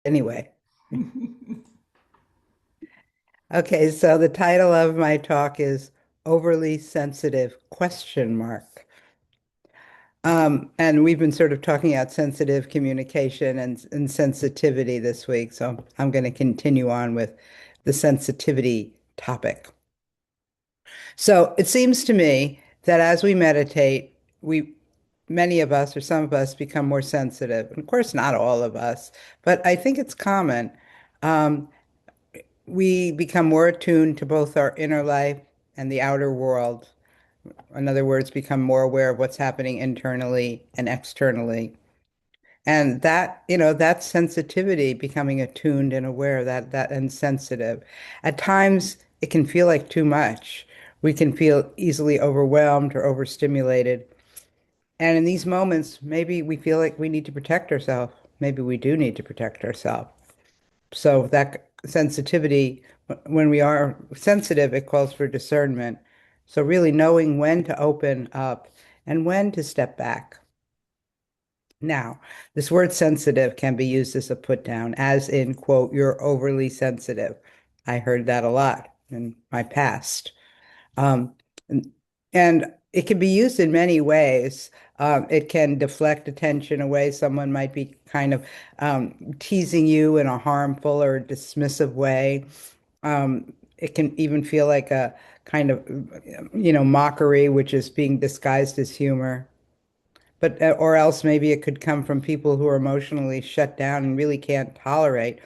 Anyway, okay, so the title of my talk is Overly Sensitive question mark. And we've been sort of talking about sensitive communication and sensitivity this week, so I'm going to continue on with the sensitivity topic. So it seems to me that as we meditate, many of us or some of us become more sensitive. And of course, not all of us, but I think it's common. Um, we become more attuned to both our inner life and the outer world. In other words, become more aware of what's happening internally and externally. And that sensitivity, becoming attuned and aware, that and sensitive. At times, it can feel like too much. We can feel easily overwhelmed or overstimulated. And in these moments, maybe we feel like we need to protect ourselves. Maybe we do need to protect ourselves. So that sensitivity, when we are sensitive, it calls for discernment. So really knowing when to open up and when to step back. Now, this word sensitive can be used as a put down, as in, quote, you're overly sensitive. I heard that a lot in my past. Um, and, and it can be used in many ways. It can deflect attention away. Someone might be kind of teasing you in a harmful or dismissive way. It can even feel like a kind of, mockery, which is being disguised as humor. But, or else maybe it could come from people who are emotionally shut down and really can't tolerate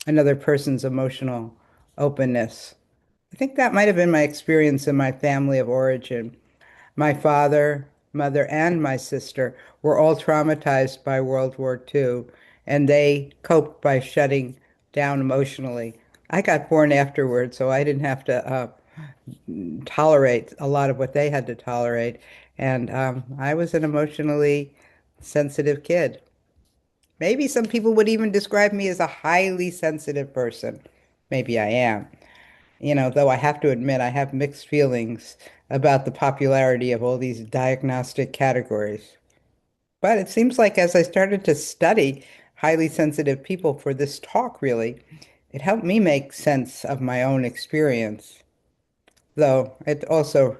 another person's emotional openness. I think that might have been my experience in my family of origin. My father, mother, and my sister were all traumatized by World War II, and they coped by shutting down emotionally. I got born afterwards, so I didn't have to tolerate a lot of what they had to tolerate. And I was an emotionally sensitive kid. Maybe some people would even describe me as a highly sensitive person. Maybe I am. Though I have to admit, I have mixed feelings about the popularity of all these diagnostic categories. But it seems like as I started to study highly sensitive people for this talk, really, it helped me make sense of my own experience. Though it also,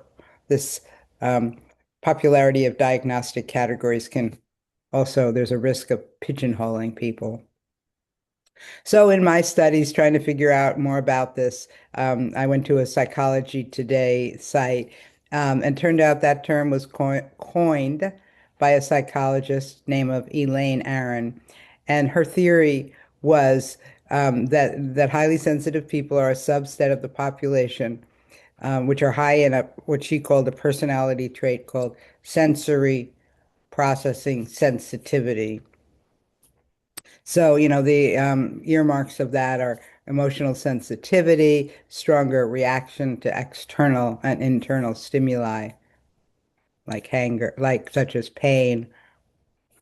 this um, popularity of diagnostic categories can also, there's a risk of pigeonholing people. So in my studies, trying to figure out more about this, I went to a Psychology Today site, and turned out that term was coined by a psychologist named of Elaine Aron, and her theory was that highly sensitive people are a subset of the population, which are high in what she called a personality trait called sensory processing sensitivity. So, the earmarks of that are emotional sensitivity, stronger reaction to external and internal stimuli, like anger, like such as pain,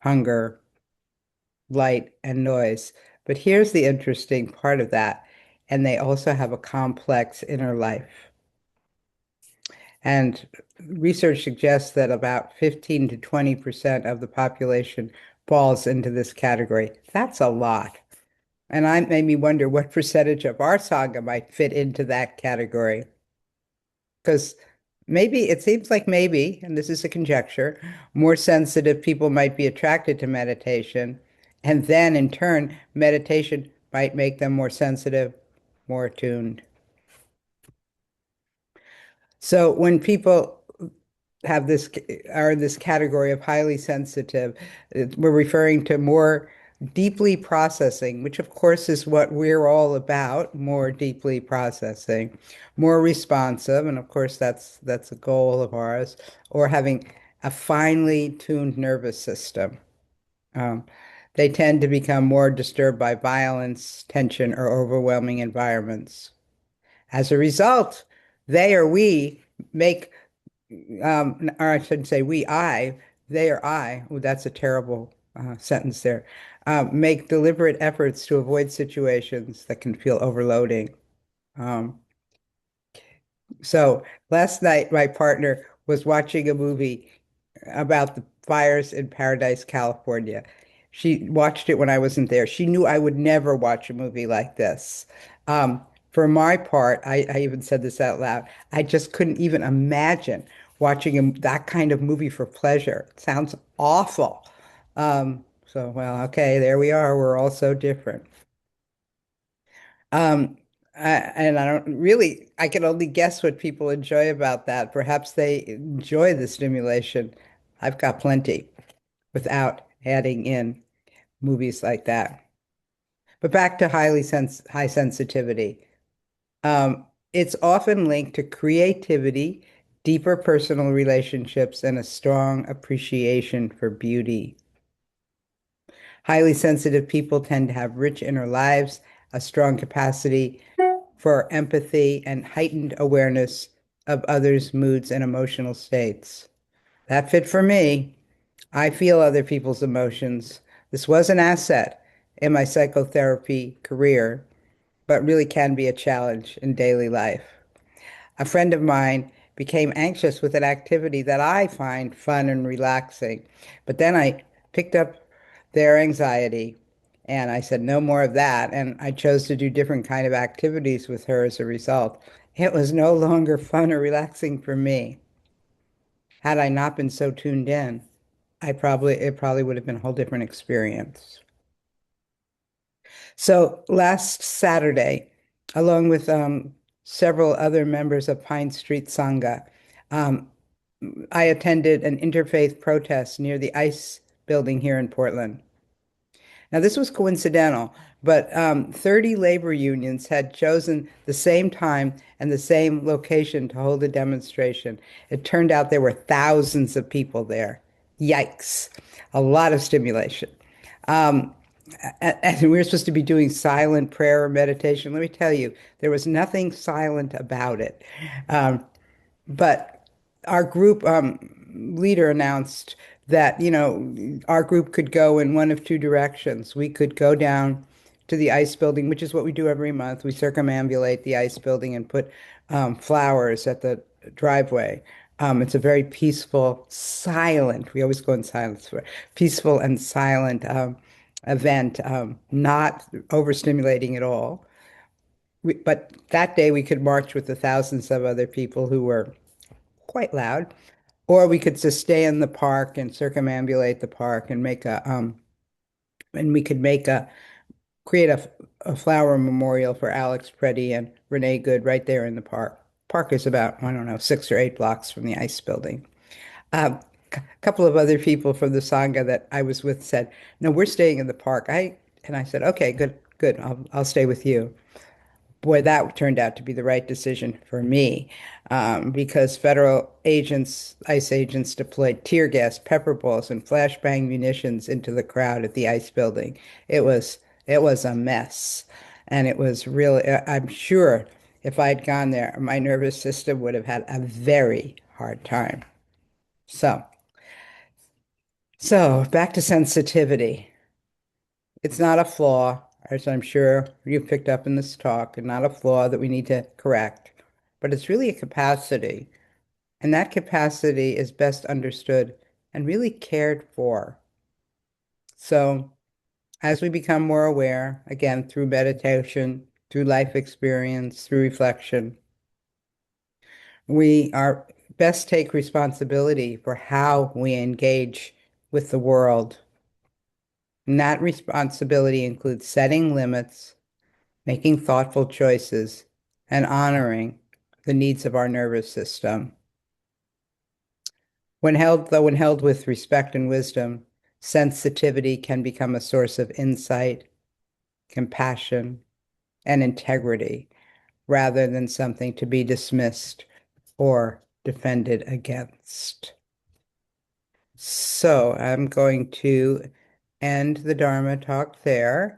hunger, light, and noise. But here's the interesting part of that. And they also have a complex inner life. And research suggests that about 15 to 20% of the population falls into this category. That's a lot. And I made me wonder what percentage of our saga might fit into that category. Because maybe it seems like maybe, and this is a conjecture, more sensitive people might be attracted to meditation. And then in turn, meditation might make them more sensitive, more attuned. So when people have this are in this category of highly sensitive, we're referring to more deeply processing, which of course is what we're all about, more deeply processing, more responsive, and of course that's a goal of ours, or having a finely tuned nervous system. Um, they tend to become more disturbed by violence, tension, or overwhelming environments. As a result, they or we make or I shouldn't say we, they or I, oh, that's a terrible sentence there, make deliberate efforts to avoid situations that can feel overloading. Um, so last night, my partner was watching a movie about the fires in Paradise, California. She watched it when I wasn't there. She knew I would never watch a movie like this. Um, for my part, I even said this out loud. I just couldn't even imagine watching that kind of movie for pleasure. It sounds awful. Well, okay, there we are. We're all so different. Um, and I don't really, I can only guess what people enjoy about that. Perhaps they enjoy the stimulation. I've got plenty without adding in movies like that. But back to high sensitivity. It's often linked to creativity, deeper personal relationships, and a strong appreciation for beauty. Highly sensitive people tend to have rich inner lives, a strong capacity for empathy, and heightened awareness of others' moods and emotional states. That fit for me. I feel other people's emotions. This was an asset in my psychotherapy career, but really can be a challenge in daily life. A friend of mine became anxious with an activity that I find fun and relaxing, but then I picked up their anxiety and I said, no more of that. And I chose to do different kind of activities with her as a result. It was no longer fun or relaxing for me. Had I not been so tuned in, it probably would have been a whole different experience. So last Saturday, along with several other members of Pine Street Sangha, um, I attended an interfaith protest near the ICE building here in Portland. Now, this was coincidental, but 30 labor unions had chosen the same time and the same location to hold a demonstration. It turned out there were thousands of people there. Yikes. A lot of stimulation. Um, and we were supposed to be doing silent prayer or meditation. Let me tell you, there was nothing silent about it. Um, but our group leader announced that, our group could go in one of two directions. We could go down to the ice building, which is what we do every month. We circumambulate the ice building and put flowers at the driveway. It's a very peaceful, silent, we always go in silence for peaceful and silent event, not overstimulating at all. But that day we could march with the thousands of other people who were quite loud, or we could just stay in the park and circumambulate the park and and we could create a flower memorial for Alex Preddy and Renee Good right there in the park. Park is about, I don't know, 6 or 8 blocks from the ice building. A couple of other people from the Sangha that I was with said, "No, we're staying in the park." And I said, "Okay, good, good. I'll stay with you." Boy, that turned out to be the right decision for me, because federal agents, ICE agents, deployed tear gas, pepper balls, and flashbang munitions into the crowd at the ICE building. It was it was a mess, and it was really. I'm sure if I'd gone there, my nervous system would have had a very hard time. So, so back to sensitivity. It's not a flaw, as I'm sure you picked up in this talk, and not a flaw that we need to correct, but it's really a capacity. And that capacity is best understood and really cared for. So as we become more aware, again, through meditation, through life experience, through reflection, we are best take responsibility for how we engage with the world. And that responsibility includes setting limits, making thoughtful choices, and honoring the needs of our nervous system. When held with respect and wisdom, sensitivity can become a source of insight, compassion, and integrity rather than something to be dismissed or defended against. So I'm going to end the Dharma talk there.